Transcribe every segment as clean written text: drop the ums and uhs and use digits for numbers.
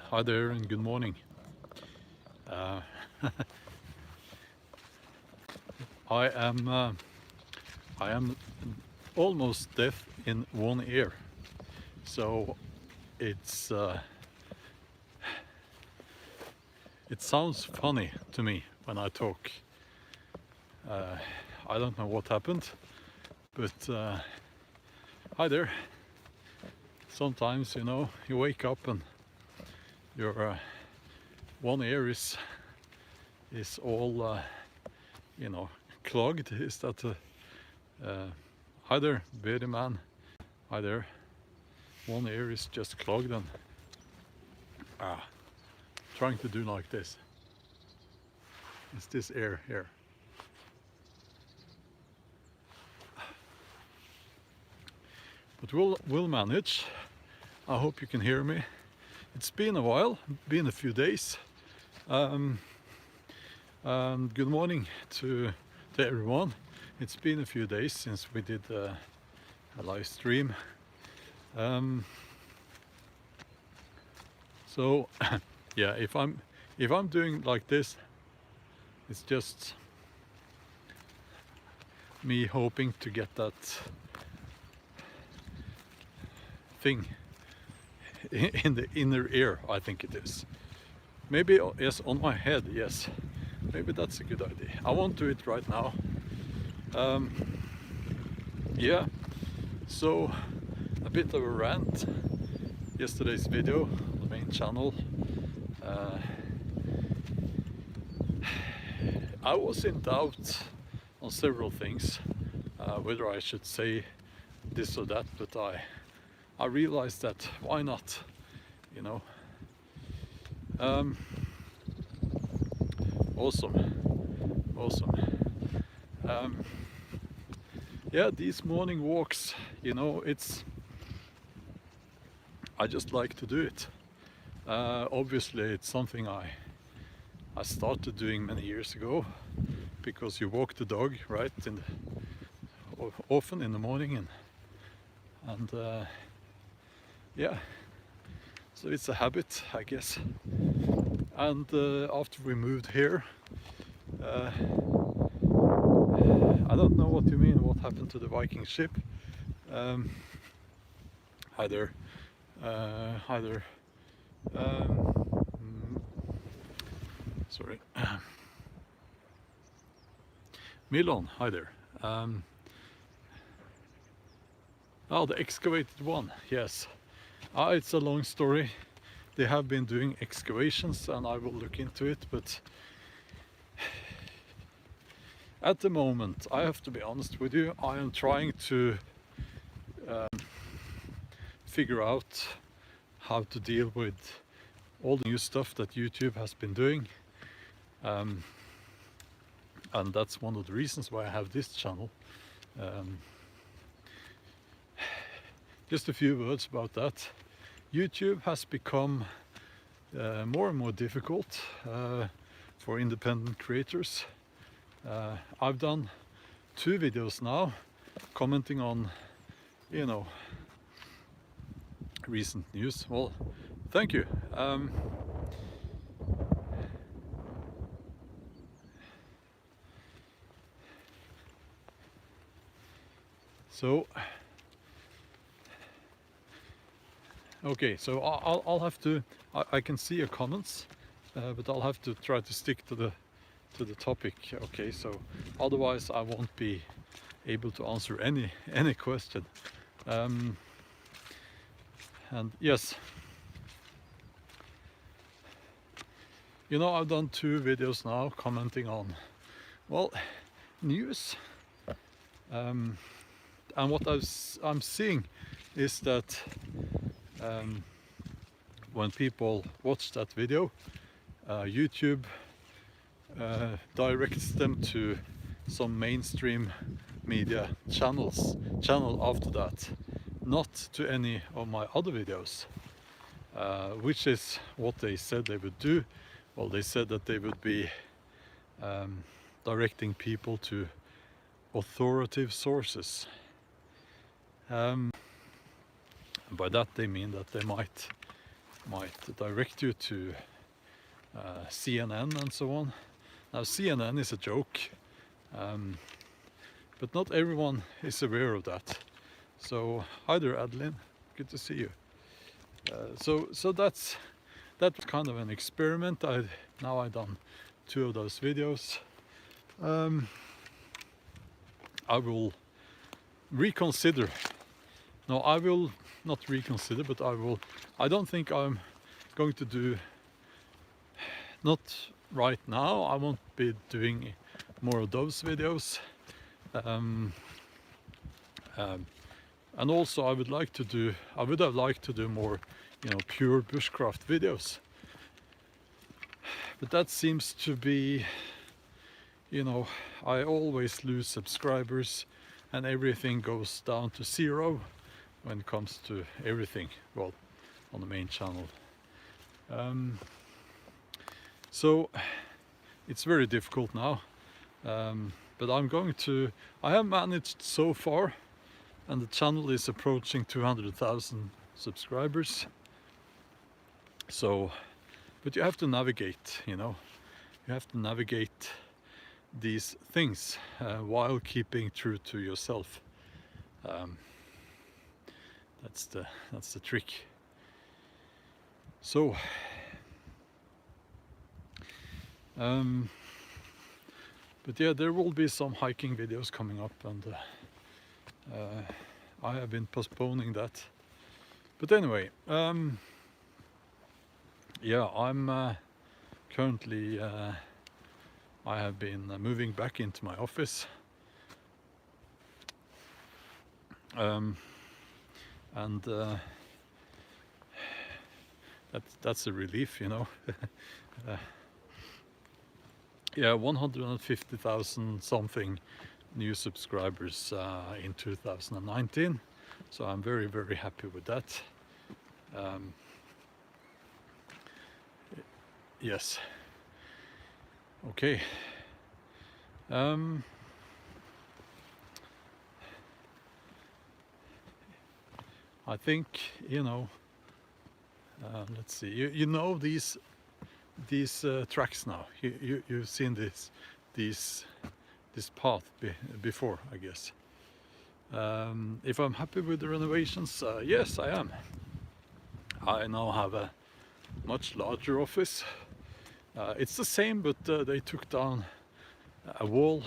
Hi there and good morning. I am almost deaf in one ear, so it's it sounds funny to me when I talk. I don't know what happened, but hi there. Sometimes, you know, you wake up and your one ear is all you know, clogged. Is that hi there, bearded man? Hi there. One ear is just clogged and trying to do like this. It's this ear here. But we'll manage. I hope you can hear me. It's been a while, been a few days. And good morning to everyone. It's been a few days since we did a live stream. So yeah, if I'm doing like this, it's just me hoping to get that thing in the inner ear, I think it is. Maybe, yes, on my head, yes. Maybe that's a good idea. I won't do it right now. Yeah, so a bit of a rant. Yesterday's video on the main channel. I was in doubt on several things, whether I should say this or that, but I realized that why not, you know. Awesome. Yeah, these morning walks, you know, I just like to do it. Obviously it's something I started doing many years ago, because you walk the dog, right, often in the morning, and yeah, so it's a habit, I guess. And after we moved here, I don't know what you mean, what happened to the Viking ship. Hi there. Hi there. Sorry. Milan, hi there. Oh, the excavated one, yes. It's a long story. They have been doing excavations and I will look into it, but at the moment, I have to be honest with you, I am trying to figure out how to deal with all the new stuff that YouTube has been doing. And that's one of the reasons why I have this channel. Just a few words about that. YouTube has become more and more difficult for independent creators. I've done 2 videos now commenting on, you know, recent news. Well, thank you. So okay, so I'll have to. I can see your comments, but I'll have to try to stick to the topic. Okay, so otherwise I won't be able to answer any question. And yes, you know, I've done 2 videos now commenting on, well, news. And what I'm seeing is that when people watch that video, YouTube directs them to some mainstream media channel after that, not to any of my other videos, which is what they said they would do. Well, they said that they would be directing people to authoritative sources. By that they mean that they might might direct you to CNN and so on. Now CNN is a joke, but not everyone is aware of that. So hi there, Adeline, good to see you. So that's kind of an experiment. Now I've done 2 of those videos. I will reconsider. No, I will not reconsider, but I don't think I'm going to do, not right now, I won't be doing more of those videos. And also I would have liked to do more, you know, pure bushcraft videos. But that seems to be, you know, I always lose subscribers and everything goes down to 0 when it comes to everything, well, on the main channel. So it's very difficult now, but I have managed so far, and the channel is approaching 200,000 subscribers. So, but you have to navigate, you know, you have to navigate these things while keeping true to yourself. That's the trick. So but yeah, there will be some hiking videos coming up, and I have been postponing that. But anyway, yeah, I'm currently I have been moving back into my office, and that's a relief, you know. Yeah, 150,000 something new subscribers in 2019, so I'm very, very happy with that. Yes. Okay. I think, you know, let's see, you know these tracks now. You've seen this path before, I guess. If I'm happy with the renovations, yes, I am. I now have a much larger office. It's the same, but they took down a wall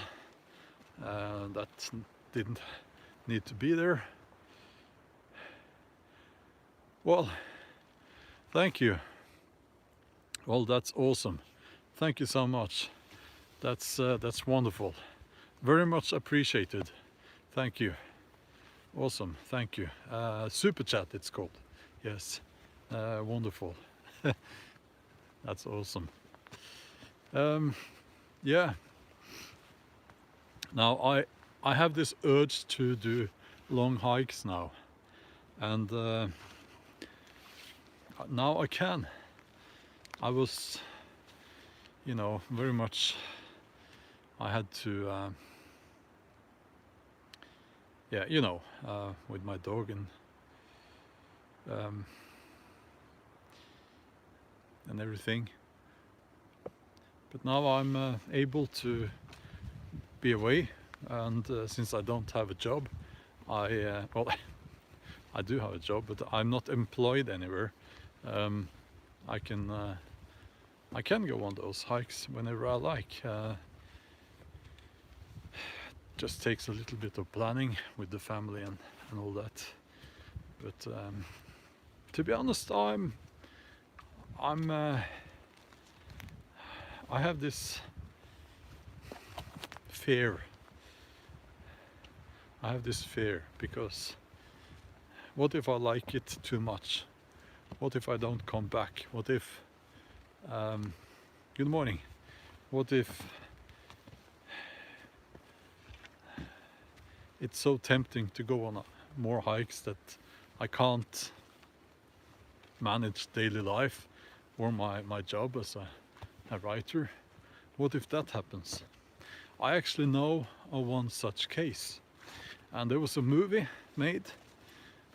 that didn't need to be there. Well, thank you. Well, that's awesome. Thank you so much. That's wonderful. Very much appreciated. Thank you. Awesome. Thank you. Super chat, it's called. Yes. Wonderful. That's awesome. Yeah. Now I have this urge to do long hikes now, and now I can. I was, you know, very much, I had to, yeah, you know, with my dog and everything. But now I'm able to be away, and since I don't have a job, well, I do have a job, but I'm not employed anywhere. I can go on those hikes whenever I like. Just takes a little bit of planning with the family and all that. But to be honest, I have this fear. I have this fear because what if I like it too much? What if I don't come back? What if good morning. What if it's so tempting to go on more hikes that I can't manage daily life or my job as a writer? What if that happens? I actually know of one such case, and there was a movie made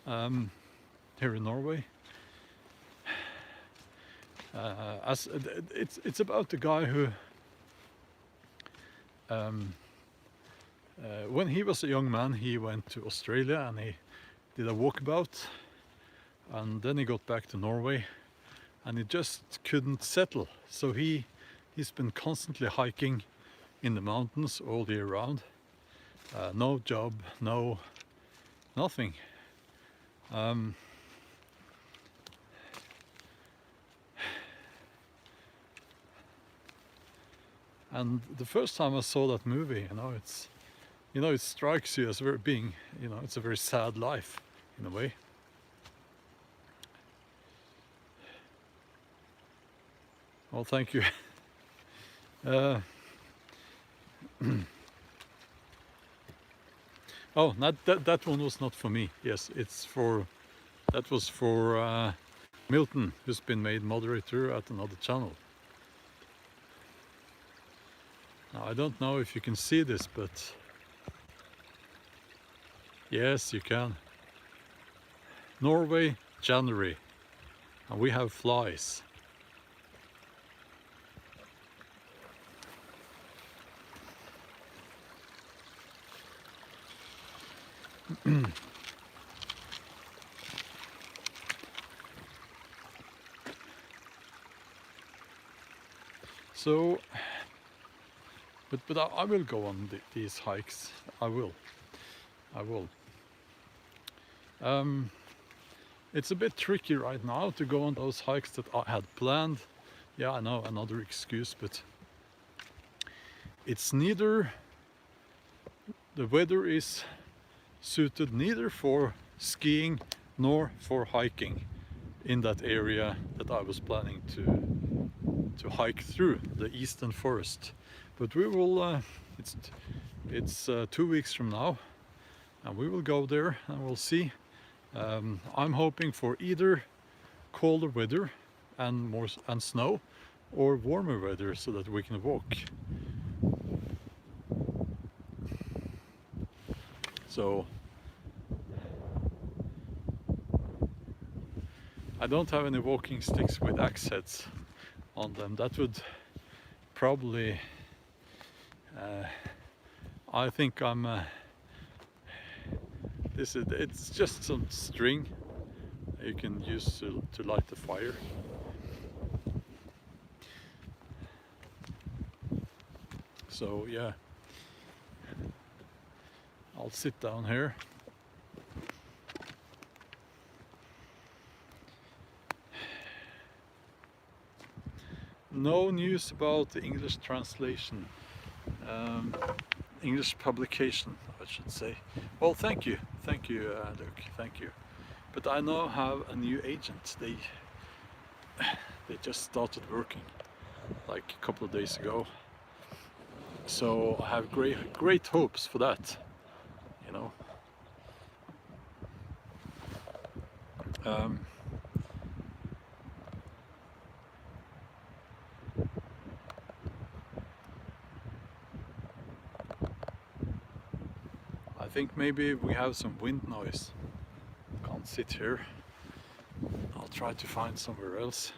here in Norway It's about the guy who, when he was a young man, he went to Australia and he did a walkabout, and then he got back to Norway, and he just couldn't settle. So he's been constantly hiking in the mountains all year round. No job, nothing. And the first time I saw that movie, it strikes you as being, it's a very sad life in a way. Well, thank you. Oh, that one was not for me. Yes, that was for Milton, who's been made moderator at another channel. Now, I don't know if you can see this, but yes, you can. Norway, January, and we have flies. So, but I will go on these hikes. I will. It's a bit tricky right now to go on those hikes that I had planned. Yeah, I know, another excuse, but it's neither, the weather is suited neither for skiing nor for hiking in that area that I was planning to hike through, the eastern forest. But we will, it's 2 weeks from now, and we will go there and we'll see. I'm hoping for either colder weather and snow, or warmer weather so that we can walk. So I don't have any walking sticks with axe heads on them. That would probably, I think it's just some string you can use to light the fire. So yeah, I'll sit down here. No news about the English translation, English publication, I should say. Well, thank you, Luke, thank you. But I now have a new agent. They just started working like a couple of days ago. So I have great hopes for that, you know. I think maybe we have some wind noise. Can't sit here. I'll try to find somewhere else.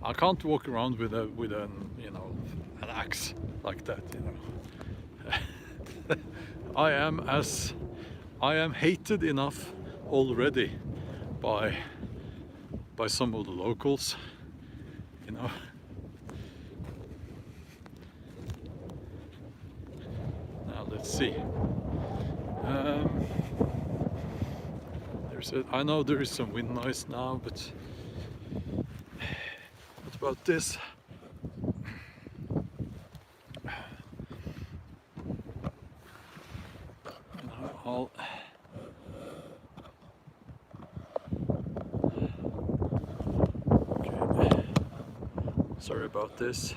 I can't walk around with an axe like that, you know. I am hated enough already by some of the locals, you know. Now let's see. I know there is some wind noise now, but what about this? Okay. Sorry about this.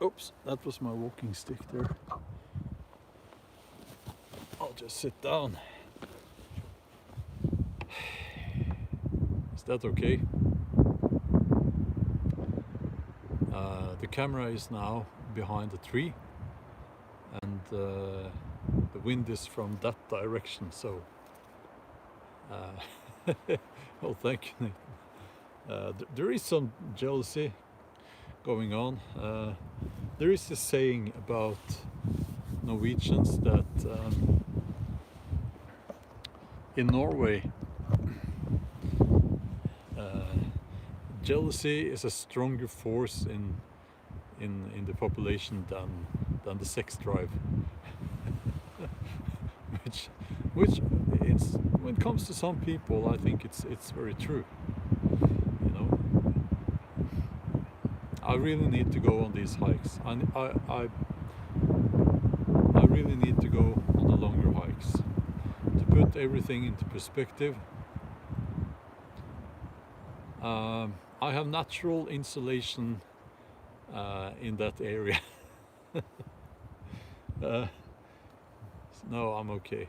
Oops, that was my walking stick there. I'll just sit down. Is that okay? the camera is now behind a tree, and the wind is from that direction, so well, thank you. There is some jealousy going on. There is a saying about Norwegians that in Norway jealousy is a stronger force in the population than the sex drive. which it's, when it comes to some people, I think it's very true. You know, I really need to go on these hikes. I really need to go on the longer hikes to put everything into perspective. I have natural insulation in that area. No, I'm okay.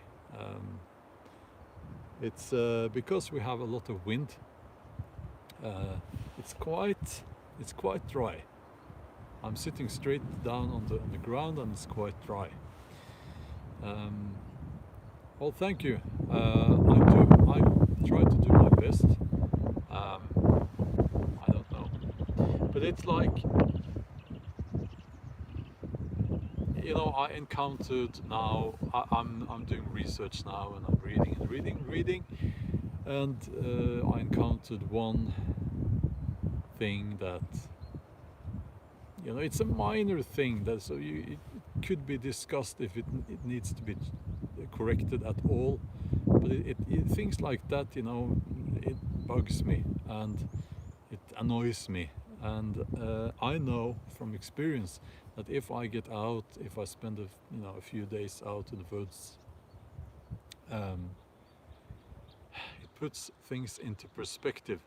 It's because we have a lot of wind. It's quite dry. I'm sitting straight down on the ground, and it's quite dry. Well, thank you. I try to do my best. I don't know, but it's like, you know, I encountered now. I'm doing research now, and I'm reading, and I encountered one thing that, you know, it's a minor thing that it could be discussed if it needs to be corrected at all, but things like that, you know, it bugs me and it annoys me, and I know from experience that if I get out, if I spend a few days out in the woods, it puts things into perspective.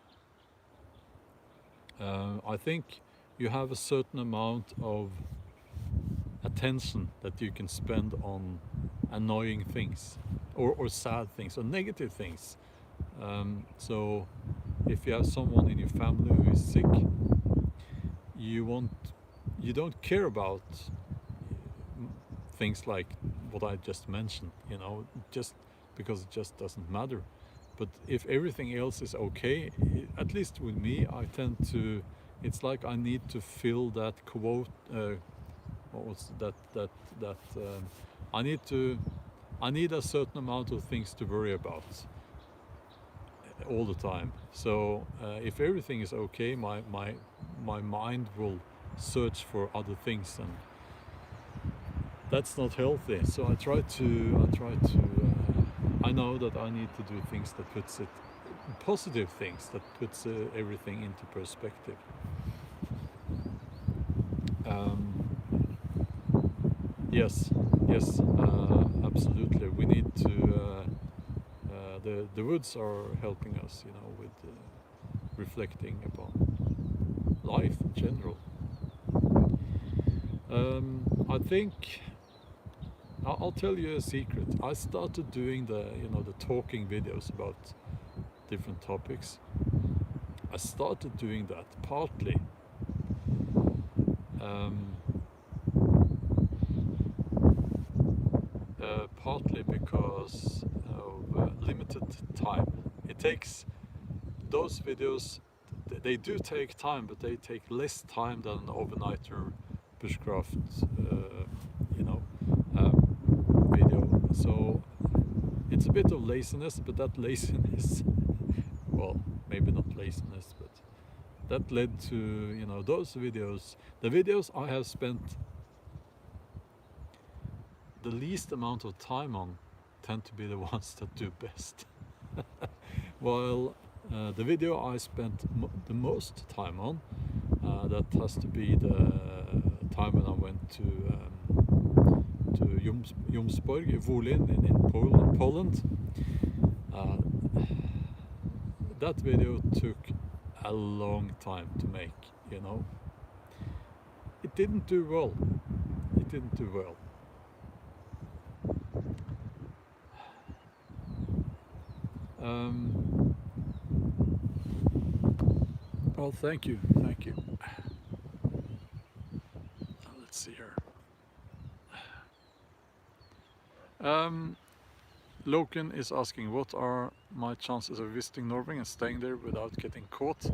I think you have a certain amount of attention that you can spend on annoying things or sad things or negative things. So if you have someone in your family who is sick, you don't care about things like what I just mentioned, you know, just because it just doesn't matter. But if everything else is okay, at least with me, I tend to, it's like I need to fill that quote, what was that I need a certain amount of things to worry about all the time. So if everything is okay, my mind will search for other things, and that's not healthy. So I know that I need to do things that puts it, positive things that puts everything into perspective. Yes, absolutely. We need to. The woods are helping us, you know, with reflecting upon life in general. I think I'll tell you a secret. I started doing the talking videos about different topics. I started doing that partly because of limited time. It takes those videos. They do take time, but they take less time than an overnighter bushcraft, video. So it's a bit of laziness, but that laziness, well, maybe not laziness, but that led to, those videos. The videos I have spent the least amount of time on tend to be the ones that do best. While the video I spent the most time on, that has to be the time when I went to Jomsborg, Woollin in Poland. That video took a long time to make, It didn't do well. Well, thank you. let's see here. Loken is asking, what are my chances of visiting Norway and staying there without getting caught?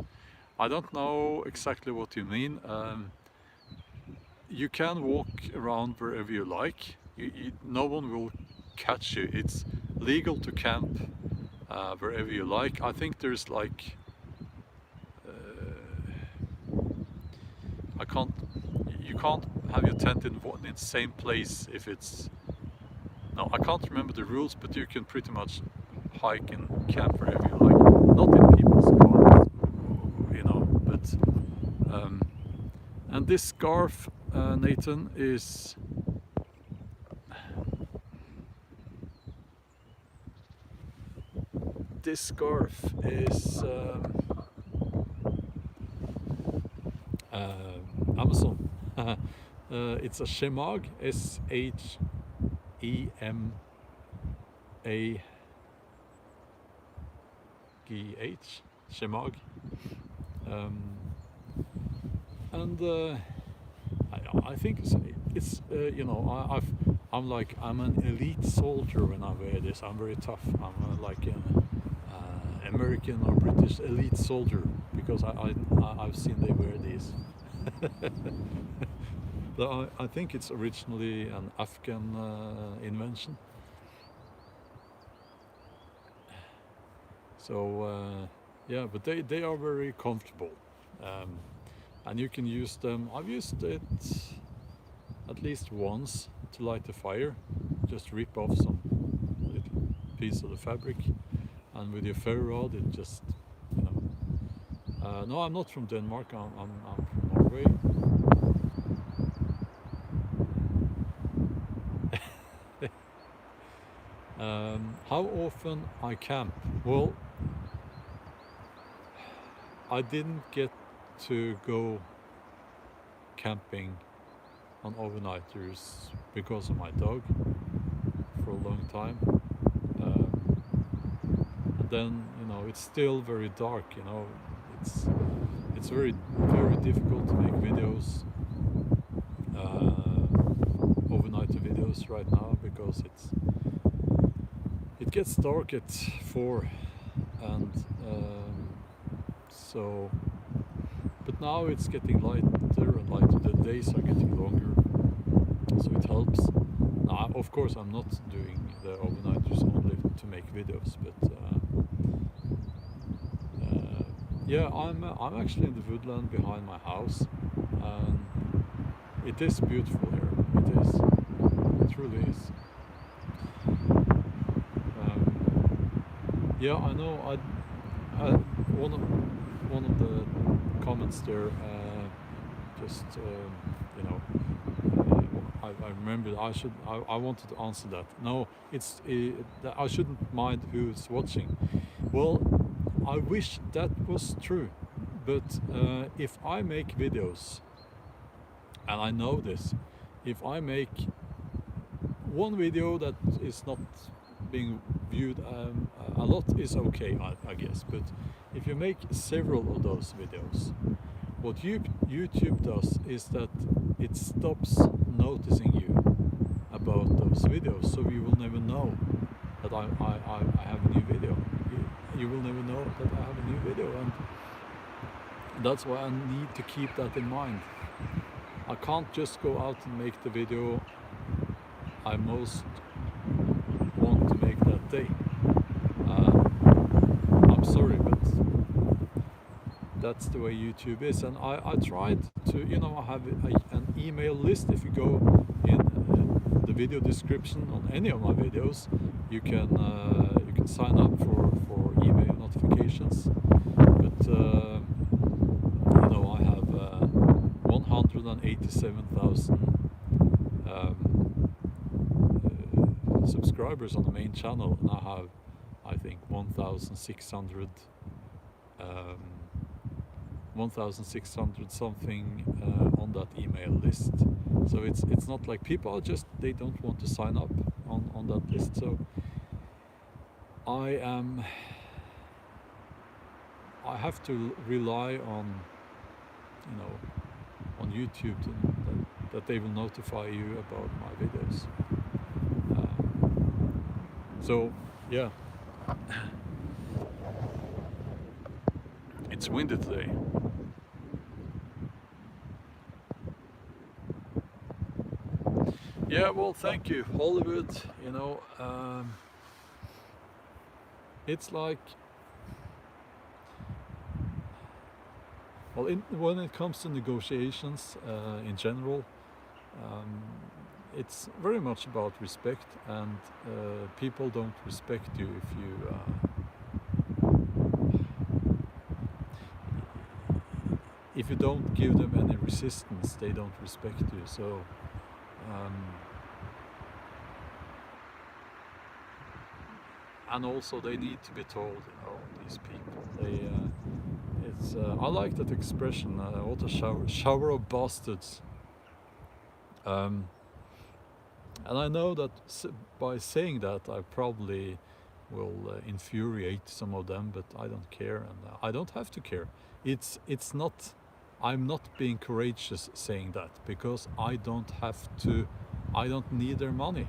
I don't know exactly what you mean. You can walk around wherever you like. No one will catch you. It's legal to camp wherever you like. I think there's like you can't have your tent in the same place if it's, no, I can't remember the rules, but you can pretty much hike and camp wherever you like. Not in people's cars, you know, but and this scarf, Nathan, is Amazon. It's a shemag, SHEMAGH, shemag, and I think it's you know, I'm an elite soldier when I wear this. I'm very tough. I'm like an American or British elite soldier because I've seen they wear these. But I think it's originally an Afghan invention. So yeah, but they are very comfortable, and you can use them. I've used it at least once to light a fire. Just rip off some little piece of the fabric, and with your ferro rod, it just, you know. No, I'm not from Denmark. I'm from Norway. How often I camp? Well, I didn't get to go camping on overnighters because of my dog for a long time. And then, you know, it's still very dark, you know. It's very, very difficult to make videos, overnighter videos right now, because it gets dark at 4, and so, but now it's getting lighter and lighter. The days are getting longer, so it helps. Now, of course, I'm not doing the overnighters only to make videos, but yeah, I'm actually in the woodland behind my house, and it is beautiful here. It is. It really is. Yeah, I know. One of the comments there, just you know, I remember I wanted to answer that. No, I shouldn't mind who's watching. Well, I wish that was true, but if I make videos, and I know this, if I make one video that is not being viewed a lot, is okay, I guess, but if you make several of those videos, what YouTube does is that it stops noticing you about those videos, so you will never know that I have a new video. You will never know that I have a new video, and that's why I need to keep that in mind. I can't just go out and make the video I most want to make that day. I'm sorry, but that's the way YouTube is. And I tried to, you know, I have an email list. If you go in the video description on any of my videos, you can sign up for email notifications. But you know, I have 187,000 subscribers on the main channel, and I have, I think, 1,600 something on that email list. So it's not like people are just, they don't want to sign up on that list. So I have to rely on, you know, on YouTube that they will notify you about my videos. So yeah, it's windy today. Yeah, well, thank you, Hollywood. You know, it's like, well, when it comes to negotiations in general, it's very much about respect, and people don't respect you if you don't give them any resistance. They don't respect you. So and also they need to be told, you know, these people, it's I like that expression, what a shower of bastards. And I know that by saying that I probably will infuriate some of them, but I don't care, and I don't have to care. It's not, I'm not being courageous saying that, because I don't have to, I don't need their money.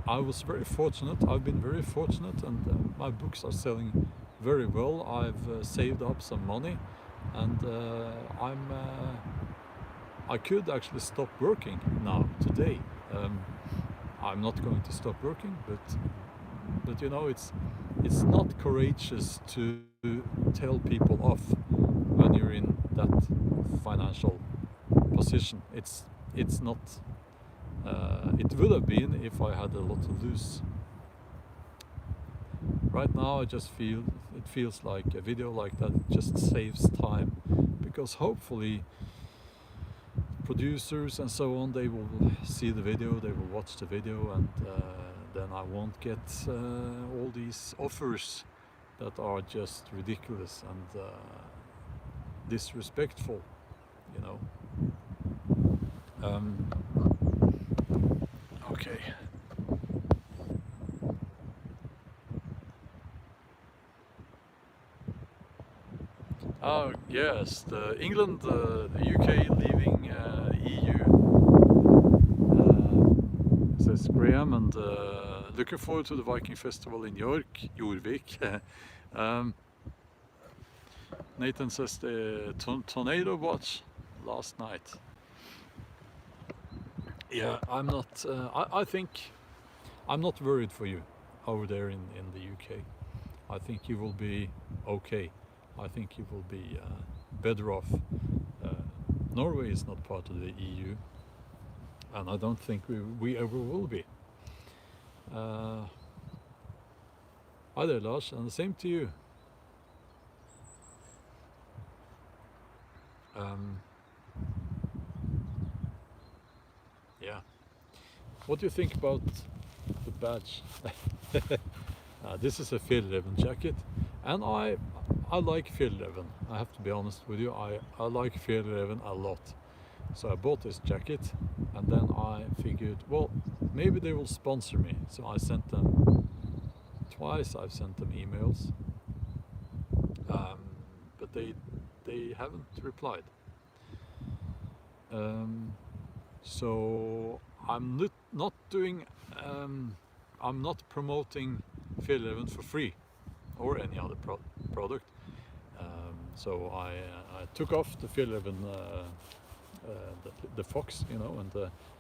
I was very fortunate, I've been very fortunate, and my books are selling very well. I've saved up some money, and I could actually stop working now, today. I'm not going to stop working, but you know, it's not courageous to tell people off when you're in that financial position. It's not. It would have been if I had a lot to lose. Right now, I just feel it feels like a video like that just saves time, because hopefully producers and so on, they will see the video, they will watch the video, and then I won't get all these offers that are just ridiculous and disrespectful, you know. Okay. Oh yes, the England, the UK leaving EU. Says Graham, and looking forward to the Viking festival in York, Jorvik. Nathan says the tornado watch last night. Yeah, I'm not. I think I'm not worried for you over there in the UK. I think you will be okay. I think you will be better off. Norway is not part of the EU, and I don't think we ever will be. Hi there, Lars, and the same to you. Yeah. What do you think about the badge? This is a Fjellreven jacket, and I like Fjellreven. I have to be honest with you. I like Fjellreven a lot. So I bought this jacket, and then I figured, well, maybe they will sponsor me. So I sent them twice. I've sent them emails, but they haven't replied. So I'm not doing. I'm not promoting Fjellreven for free, or any other product. So I took off the Fjellreven, the fox, you know, and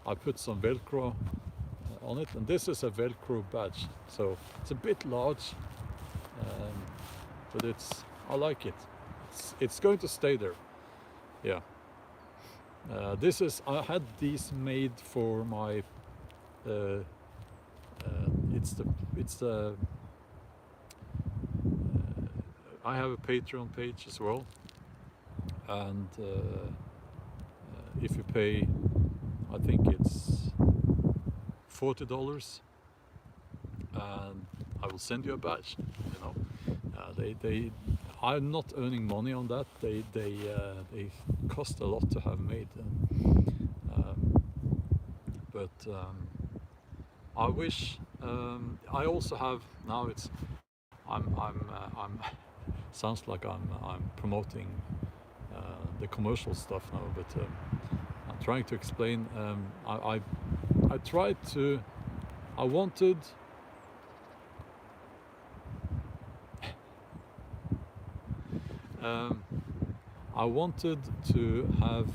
I put some Velcro on it, and this is a Velcro badge. So it's a bit large, but I like it. It's going to stay there. Yeah. This is, I had these made for my. It's the. I have a Patreon page as well, and if you pay, I think it's $40, and I will send you a badge. You know, I'm not earning money on that. They cost a lot to have made, but I wish. I also have now. I'm sounds like I'm promoting the commercial stuff now, but I'm trying to explain. I tried to. I wanted. I wanted to have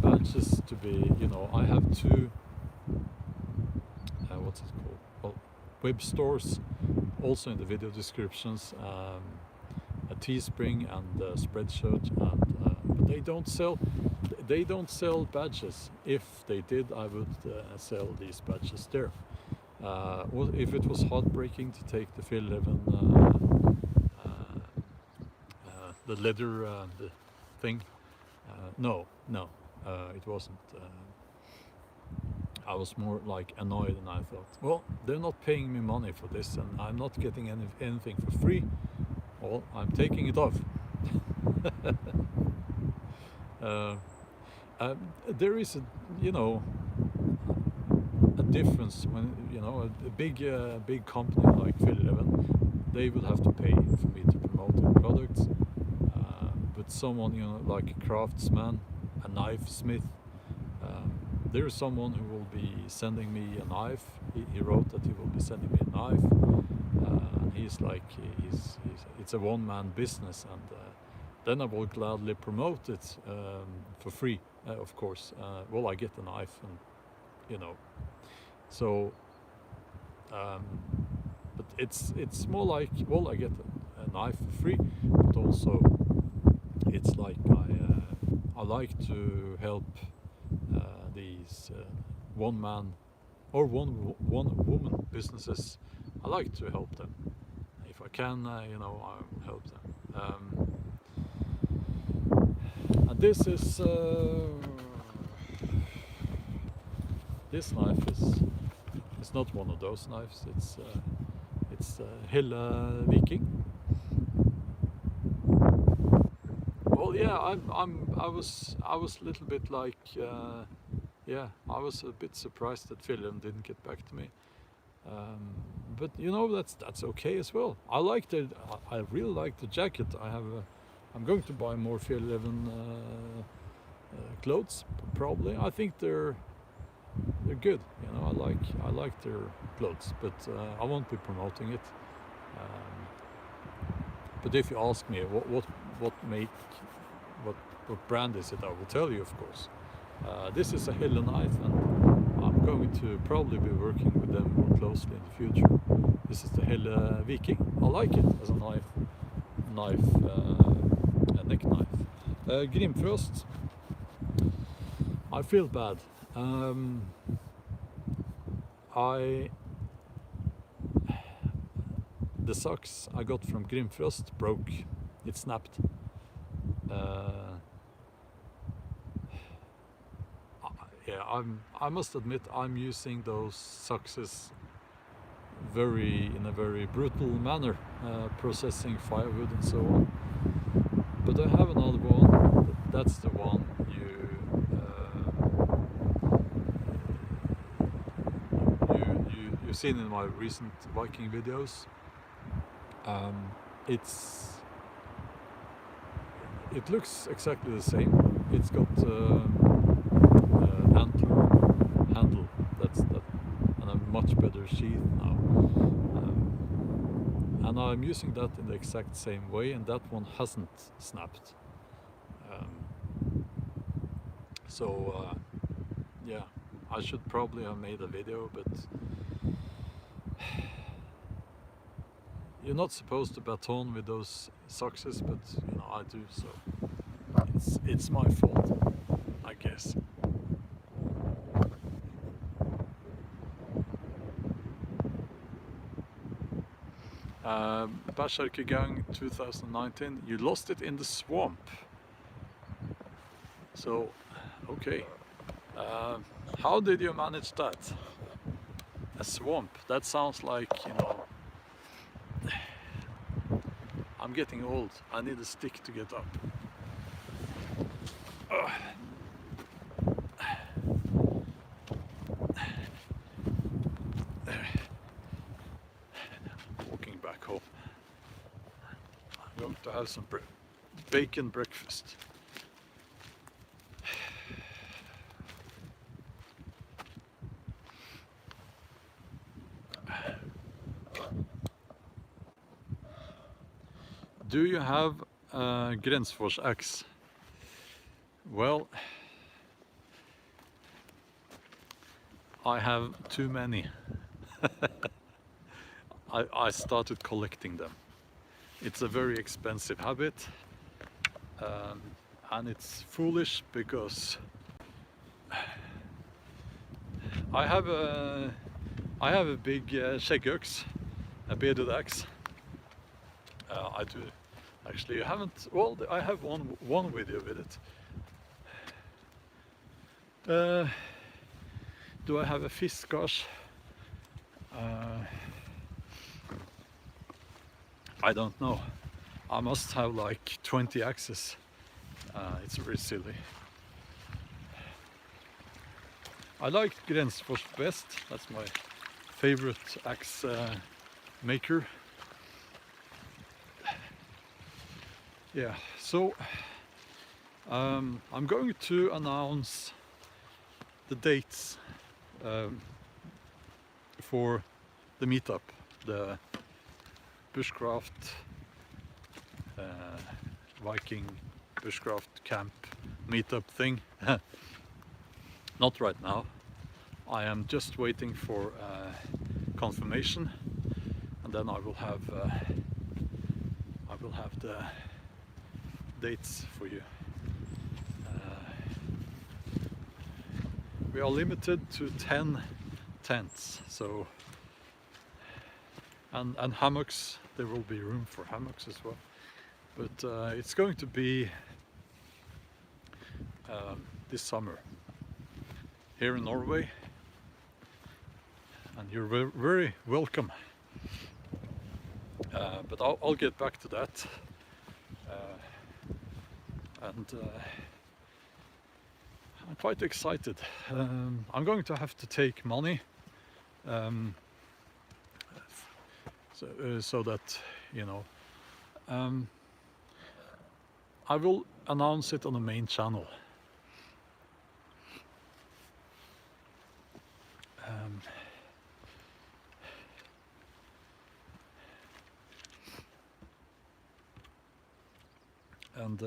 badges to be, you know, I have two, what's it called? Well, web stores, also in the video descriptions, a Teespring and a Spreadshirt, and but they don't sell badges. If they did, I would sell these badges there. Well, if it was heartbreaking to take the Phil 11 the leather the thing, no, it wasn't. I was more like annoyed, and I thought, well, they're not paying me money for this, and I'm not getting anything for free. Well, I'm taking it off. There is a, you know, a difference when, you know, a big company like Phil 11, they would have to pay for me to promote their products. But someone, you know, like a craftsman, a knife smith, there is someone who will be sending me a knife. He wrote that he will be sending me a knife, and he's like, it's a one-man business, and then I will gladly promote it for free, of course. Well, I get the knife, and you know, so. But it's more like, well, I get a knife for free, but also it's like I like to help these one-man or one-woman businesses. I like to help them. If I can, you know, I will help them. And this is this knife is not one of those knives. It's Viking. Well, yeah, I was a little bit like, yeah, I was a bit surprised that Philem didn't get back to me. But you know, that's okay as well. I liked it. I really like the jacket. I'm going to buy more Phil 11 clothes probably. I think they're good. You know, I like their clothes, but I won't be promoting it. But if you ask me what brand is it, I will tell you, of course. This is a Helle knife, and I'm going to probably be working with them more closely in the future. This is the Helle Viking. I like it as a neck knife. Grimfrost. I feel bad. The socks I got from Grimfrost broke. It snapped. Yeah, I must admit I'm using those socks in a very brutal manner, processing firewood and so on. But I have another one. That's the one you've seen in my recent Viking videos. It looks exactly the same. It's got handle. That's that, and a much better sheath now. And I'm using that in the exact same way, and that one hasn't snapped. So yeah, I should probably have made a video, but you're not supposed to baton with those socks, but you know, I do, so it's my fault, I guess. Bushcraft 2019, you lost it in the swamp. So, okay. How did you manage that? A swamp, that sounds like, you know, I'm getting old. I need a stick to get up. Walking back home. I'm going to have some bacon breakfast. Do you have a Grensfors axe? Well, I have too many. I started collecting them. It's a very expensive habit, and it's foolish because I have a big skeggøks, a bearded axe. I do. Actually, you haven't. Well, I have one video with it. Do I have a fiskars? I don't know. I must have like 20 axes. It's very silly. I like Grensfors best. That's my favorite axe maker. Yeah, so I'm going to announce the dates for the meetup, the Bushcraft Viking Bushcraft camp meetup thing. Not right now. I am just waiting for confirmation, and then I will have the dates for you. We are limited to 10 tents, so and hammocks. There will be room for hammocks as well, but it's going to be this summer here in Norway, and you're very welcome. But I'll get back to that. And I'm quite excited. I'm going to have to take money so that, you know, I will announce it on the main channel. And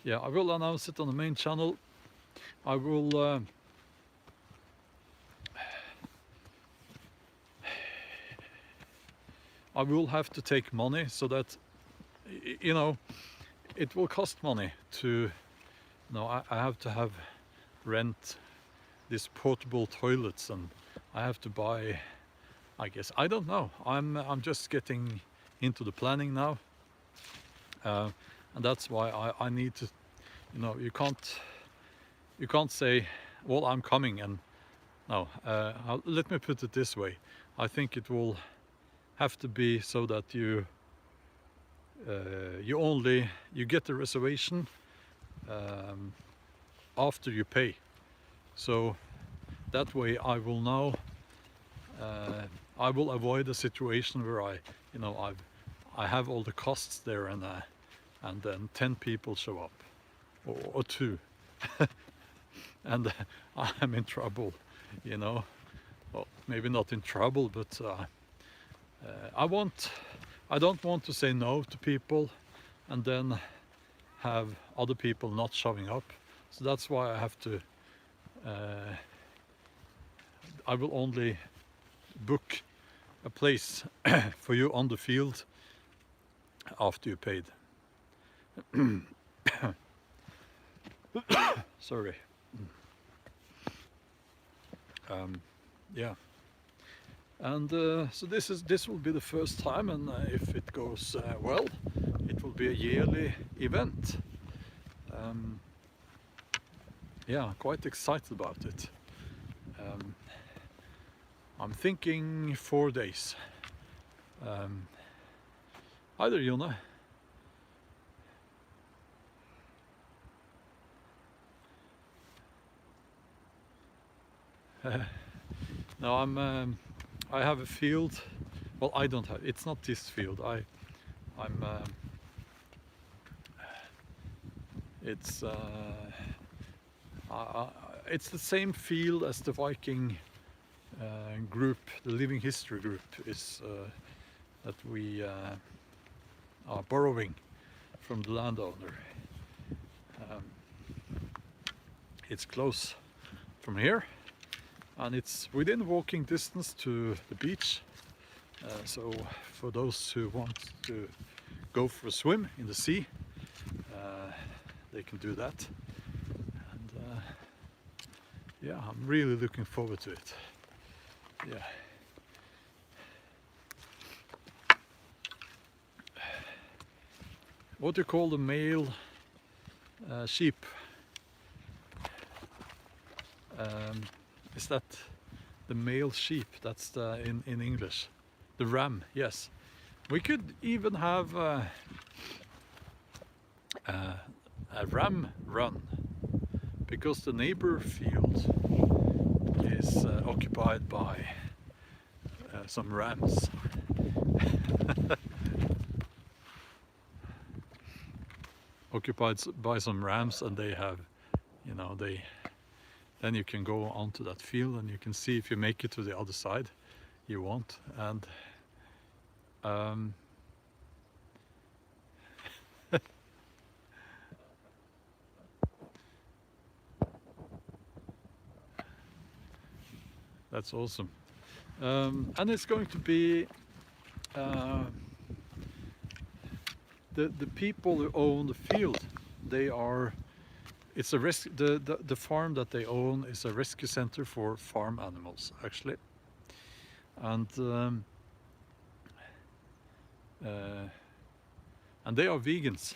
yeah, I will announce it on the main channel. I will have to take money so that, you know, it will cost money to, you know, I have to have rent these portable toilets, and I have to buy, I guess, I don't know. I'm just getting into the planning now, and that's why I need to, you know, you can't say, well, I'm coming, and no. Let me put it this way. I think it will have to be so that you get the reservation after you pay. So that way I will now I will avoid a situation where I have all the costs there, and then 10 people show up, or 2, and I'm in trouble, you know. Well, maybe not in trouble, but I don't want to say no to people and then have other people not showing up. So that's why I have to, I will only book a place for you on the field after you paid. Sorry. Yeah. And so this will be the first time, and if it goes well, it will be a yearly event. Yeah, quite excited about it. I'm thinking 4 days. Hi there, Jona. No, I have a field. Well, I don't have. It's not this field. I'm it's the same feel as the Viking group, the living history group, is that we are borrowing from the landowner. It's close from here, and it's within walking distance to the beach. So for those who want to go for a swim in the sea, they can do that. And yeah, I'm really looking forward to it. Yeah. What do you call the male sheep? Is that the male sheep? That's the in English. The ram, yes. We could even have a ram run, because the neighbor field is occupied by some rams. Occupied by some rams, and they have, you know, then you can go onto that field and you can see if you make it to the other side you want. And that's awesome. And it's going to be the people who own the field. It's a the farm that they own is a rescue center for farm animals, actually. And they are vegans,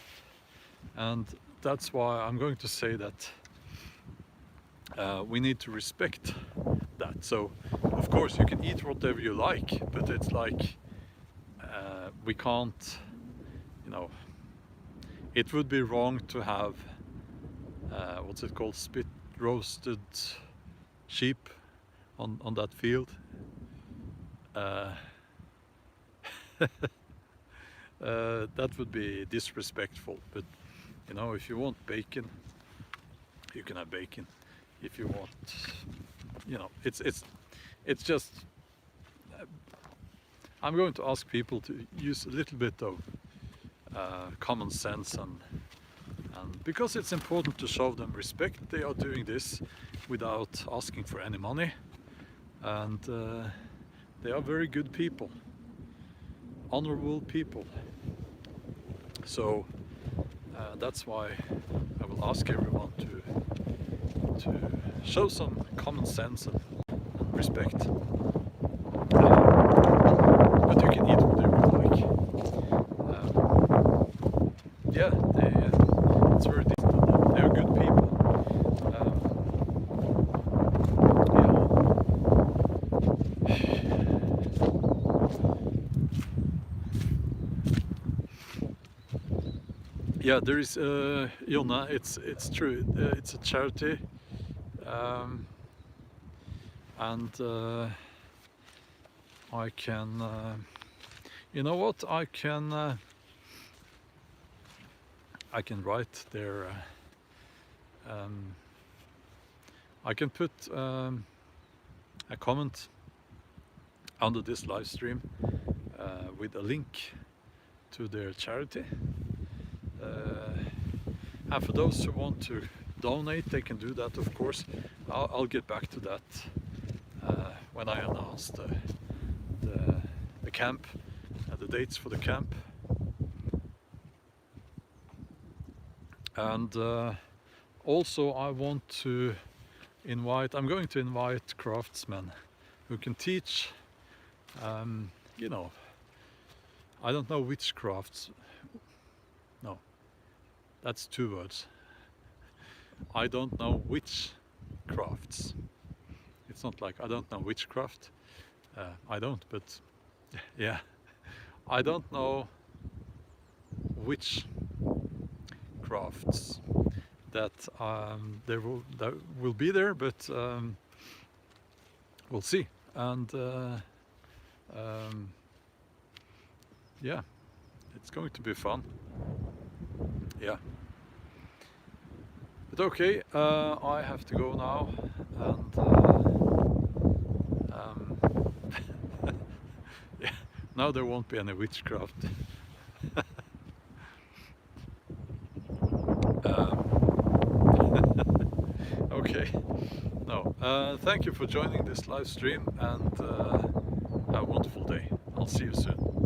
and that's why I'm going to say that we need to respect that. So of course you can eat whatever you like, but it's like we can't, you know, it would be wrong to have what's it called, spit roasted sheep on that field. That would be disrespectful. But you know, if you want bacon, you can have bacon. If you want, you know, it's just I'm going to ask people to use a little bit of common sense, and because it's important to show them respect. They are doing this without asking for any money, and they are very good people, honorable people. So that's why I will ask everyone to show some common sense and respect. But you can eat whatever you like. Yeah, it's very decent. They are good people. Yeah, there is Jonna. It's true. It's a charity, and I can. You know what? I can write their. I can put a comment under this live stream with a link to their charity. And for those who want to donate, they can do that, of course. I'll get back to that when I announce the camp, the dates for the camp. And also I want to I'm going to invite craftsmen who can teach, you know, I don't know which crafts. No, that's 2 words. I don't know which crafts. It's not like I don't know which craft. I don't, but yeah, I don't know which crafts that that will be there, but we'll see. And yeah, it's going to be fun. Yeah. But okay, I have to go now, and yeah, now there won't be any witchcraft. Okay, no, thank you for joining this live stream, and have a wonderful day. I'll see you soon.